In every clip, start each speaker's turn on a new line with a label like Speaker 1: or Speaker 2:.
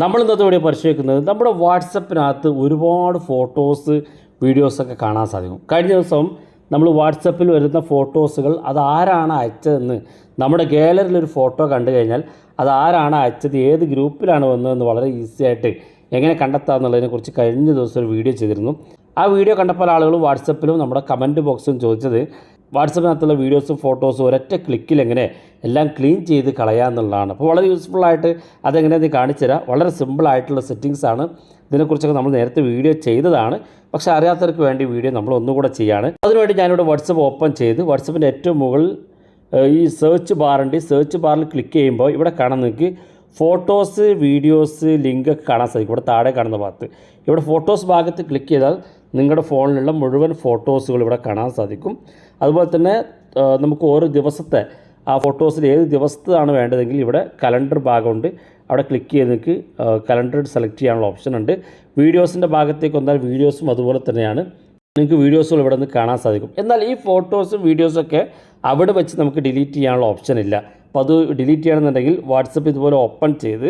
Speaker 1: നമ്മൾ ഇന്നത്തെ വീഡിയോ പരിശോധിക്കുന്നത് നമ്മുടെ വാട്സപ്പിനകത്ത് ഒരുപാട് ഫോട്ടോസ് വീഡിയോസൊക്കെ കാണാൻ സാധിക്കും. കഴിഞ്ഞ ദിവസം നമ്മൾ വാട്സപ്പിൽ വരുന്ന ഫോട്ടോസുകൾ അതാരാണ് അയച്ചതെന്ന് നമ്മുടെ ഗാലറിയിലൊരു ഫോട്ടോ കണ്ടു കഴിഞ്ഞാൽ അതാരാണ് അയച്ചത്, ഏത് ഗ്രൂപ്പിലാണ് വന്നതെന്ന് വളരെ ഈസി ആയിട്ട് എങ്ങനെ കണ്ടെത്താമെന്നുള്ളതിനെക്കുറിച്ച് കഴിഞ്ഞ ദിവസം ഒരു വീഡിയോ ചെയ്തിരുന്നു. ആ വീഡിയോ കണ്ട പല ആളുകളും വാട്സപ്പിലും നമ്മുടെ കമൻറ്റ് ബോക്സിലും ചോദിച്ചത് വാട്സപ്പിനകത്തുള്ള വീഡിയോസും ഫോട്ടോസും ഒരൊറ്റ ക്ലിക്കിൽ എങ്ങനെ എല്ലാം ക്ലീൻ ചെയ്ത് കളയാമെന്നുള്ളതാണ്. അപ്പോൾ വളരെ യൂസ്ഫുള്ളായിട്ട് അതെങ്ങനെയെന്ന് കാണിച്ചു തരാം. വളരെ സിമ്പിളായിട്ടുള്ള സെറ്റിങ്സാണ്. ഇതിനെക്കുറിച്ചൊക്കെ നമ്മൾ നേരത്തെ വീഡിയോ ചെയ്തതാണ്, പക്ഷേ അറിയാത്തവർക്ക് വേണ്ടി വീഡിയോ നമ്മൾ ഒന്നുകൂടെ ചെയ്യാണ്. അതിനുവേണ്ടി ഞാനിവിടെ വാട്സപ്പ് ഓപ്പൺ ചെയ്ത് വാട്സപ്പിൻ്റെ ഏറ്റവും മുകളിൽ ഈ സെർച്ച് ബാറുണ്ട്. സെർച്ച് ബാറിൽ ക്ലിക്ക് ചെയ്യുമ്പോൾ ഇവിടെ കാണാൻ നിങ്ങൾക്ക് ഫോട്ടോസ്, വീഡിയോസ്, ലിങ്കൊക്കെ കാണാൻ സാധിക്കും. ഇവിടെ താഴെ കാണുന്ന ഭാഗത്ത് ഇവിടെ ഫോട്ടോസ് ഭാഗത്ത് ക്ലിക്ക് ചെയ്താൽ നിങ്ങളുടെ ഫോണിലുള്ള മുഴുവൻ ഫോട്ടോസുകൾ ഇവിടെ കാണാൻ സാധിക്കും. അതുപോലെ തന്നെ നമുക്ക് ഓരോ ദിവസത്തെ ആ ഫോട്ടോസിൽ ഏത് ദിവസത്താണ് വേണ്ടതെങ്കിൽ ഇവിടെ കലണ്ടർ ഭാഗമുണ്ട്. അവിടെ ക്ലിക്ക് ചെയ്ത് നിങ്ങൾക്ക് കലണ്ടർ സെലക്ട് ചെയ്യാനുള്ള ഓപ്ഷൻ ഉണ്ട്. വീഡിയോസിൻ്റെ ഭാഗത്തേക്ക് വന്നാൽ വീഡിയോസും അതുപോലെ തന്നെയാണ്. നിങ്ങൾക്ക് വീഡിയോസുകൾ ഇവിടെ നിന്ന് കാണാൻ സാധിക്കും. എന്നാൽ ഈ ഫോട്ടോസും വീഡിയോസൊക്കെ അവിടെ വെച്ച് നമുക്ക് ഡിലീറ്റ് ചെയ്യാനുള്ള ഓപ്ഷൻ ഇല്ല. അപ്പോൾ അത് ഡിലീറ്റ് ചെയ്യണമെന്നുണ്ടെങ്കിൽ വാട്സപ്പ് ഇതുപോലെ ഓപ്പൺ ചെയ്ത്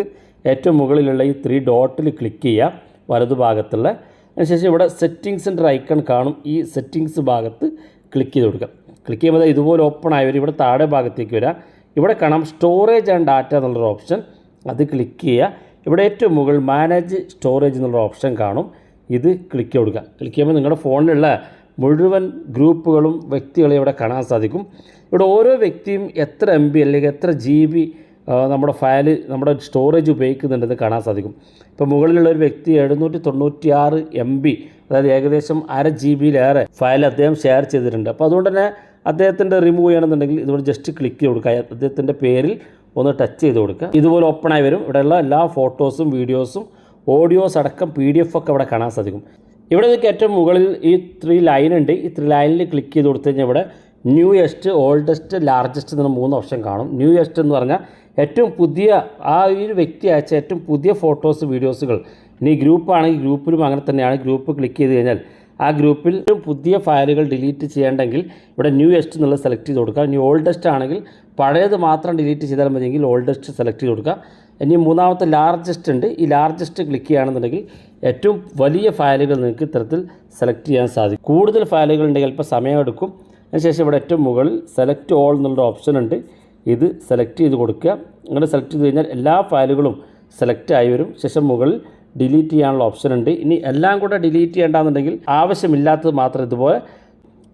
Speaker 1: ഏറ്റവും മുകളിലുള്ള ഈ 3 ഡോട്ടിൽ ക്ലിക്ക് ചെയ്യുക, വലതുഭാഗത്തുള്ള. അതിനുശേഷം ഇവിടെ സെറ്റിങ്സിൻ്റെ ഐക്കൺ കാണും. ഈ സെറ്റിങ്സ് ഭാഗത്ത് ക്ലിക്ക് ചെയ്ത് കൊടുക്കുക. ക്ലിക്ക് ചെയ്യുമ്പോൾ ഇതുപോലെ ഓപ്പൺ ആയി വരും. ഇവിടെ താഴെ ഭാഗത്തേക്ക് വരിക. ഇവിടെ കാണാം സ്റ്റോറേജ് ആൻഡ് ഡാറ്റ എന്നുള്ളൊരു ഓപ്ഷൻ. അത് ക്ലിക്ക് ചെയ്യുക. ഇവിടെ ഏറ്റവും മുകളിൽ മാനേജ് സ്റ്റോറേജ് എന്നുള്ള ഓപ്ഷൻ കാണും. ഇത് ക്ലിക്ക് കൊടുക്കുക. ക്ലിക്ക് ചെയ്യുമ്പോൾ നിങ്ങളുടെ ഫോണിലുള്ള മുഴുവൻ ഗ്രൂപ്പുകളും വ്യക്തികളെ ഇവിടെ കാണാൻ സാധിക്കും. ഇവിടെ ഓരോ വ്യക്തിയും എത്ര MB അല്ലെങ്കിൽ എത്ര GB നമ്മുടെ ഫയൽ, നമ്മുടെ സ്റ്റോറേജ് ഉപയോഗിക്കുന്നുണ്ടെന്ന് കാണാൻ സാധിക്കും. ഇപ്പോൾ മുകളിലുള്ളൊരു വ്യക്തി 796 MB, അതായത് ഏകദേശം 1/2 GB ഫയൽ അദ്ദേഹം ഷെയർ ചെയ്തിട്ടുണ്ട്. അപ്പോൾ അതുകൊണ്ട് തന്നെ അദ്ദേഹത്തിൻ്റെ റിമൂവ് ചെയ്യണമെന്നുണ്ടെങ്കിൽ ഇതുപോലെ ജസ്റ്റ് ക്ലിക്ക് ചെയ്ത് കൊടുക്കുക. അദ്ദേഹത്തിൻ്റെ പേരിൽ ഒന്ന് ടച്ച് ചെയ്ത് കൊടുക്കുക. ഇതുപോലെ ഓപ്പണായി വരും. ഇവിടെയുള്ള എല്ലാ ഫോട്ടോസും വീഡിയോസും ഓഡിയോസ് അടക്കം PDF ഒക്കെ ഇവിടെ കാണാൻ സാധിക്കും. ഇവിടെ നിങ്ങൾക്ക് ഏറ്റവും മുകളിൽ ഈ 3 ലൈൻ ഉണ്ട്. ഈ 3 ലൈനിൽ ക്ലിക്ക് ചെയ്ത് കൊടുത്തു കഴിഞ്ഞാൽ ഇവിടെ ന്യൂയസ്റ്റ്, ഓൾഡസ്റ്റ്, ലാർജസ്റ്റ് എന്ന 3 ഓപ്ഷൻ കാണും. ന്യൂയസ്റ്റ് എന്ന് പറഞ്ഞാൽ ഏറ്റവും പുതിയ, ആ ഒരു വ്യക്തി അയച്ച ഏറ്റവും പുതിയ ഫോട്ടോസ്, വീഡിയോസുകൾ. ഇനി ഗ്രൂപ്പാണെങ്കിൽ ഗ്രൂപ്പിലും അങ്ങനെ തന്നെയാണ്. ഗ്രൂപ്പ് ക്ലിക്ക് ചെയ്ത് കഴിഞ്ഞാൽ ആ ഗ്രൂപ്പിൽ പുതിയ ഫയലുകൾ ഡിലീറ്റ് ചെയ്യേണ്ടെങ്കിൽ ഇവിടെ ന്യൂയസ്റ്റ് എന്നുള്ളത് സെലക്ട് ചെയ്ത് കൊടുക്കുക. ഇനി ഓൾഡസ്റ്റ് ആണെങ്കിൽ പഴയത് മാത്രം ഡിലീറ്റ് ചെയ്താൽ മതിയെങ്കിൽ ഓൾഡസ്റ്റ് സെലക്ട് ചെയ്ത് കൊടുക്കുക. ഇനി മൂന്നാമത്തെ ലാർജസ്റ്റ് ഉണ്ട്. ഈ ലാർജസ്റ്റ് ക്ലിക്ക് ചെയ്യുകയാണെന്നുണ്ടെങ്കിൽ ഏറ്റവും വലിയ ഫയലുകൾ നിങ്ങൾക്ക് ഇത്തരത്തിൽ സെലക്ട് ചെയ്യാൻ സാധിക്കും. കൂടുതൽ ഫയലുകൾ ഉണ്ടെങ്കിൽ അല്പം സമയമെടുക്കും. അതിനുശേഷം ഇവിടെ ഏറ്റവും മുകളിൽ സെലക്ട് ഓൾ എന്നുള്ള ഓപ്ഷൻ ഉണ്ട്. ഇത് സെലക്ട് ചെയ്ത് കൊടുക്കുക. അങ്ങനെ സെലക്ട് ചെയ്ത് കഴിഞ്ഞാൽ എല്ലാ ഫയലുകളും സെലക്ട് ആയി വരും. ശേഷം മുകളിൽ ഡിലീറ്റ് ചെയ്യാനുള്ള ഓപ്ഷൻ ഉണ്ട്. ഇനി എല്ലാം കൂടെ ഡിലീറ്റ് ചെയ്യേണ്ടതെന്നുണ്ടെങ്കിൽ ആവശ്യമില്ലാത്തത് മാത്രം ഇതുപോലെ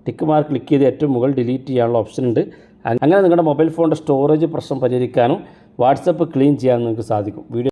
Speaker 1: ടിക്ക് മാർക്ക് ക്ലിക്ക് ചെയ്ത് ഏറ്റവും മുകളിൽ ഡിലീറ്റ് ചെയ്യാനുള്ള ഓപ്ഷൻ ഉണ്ട്. അങ്ങനെ നിങ്ങളുടെ മൊബൈൽ ഫോണിൻ്റെ സ്റ്റോറേജ് പ്രശ്നം പരിഹരിക്കാനും വാട്സപ്പ് ക്ലീൻ ചെയ്യാനും നിങ്ങൾക്ക് സാധിക്കും. വീഡിയോ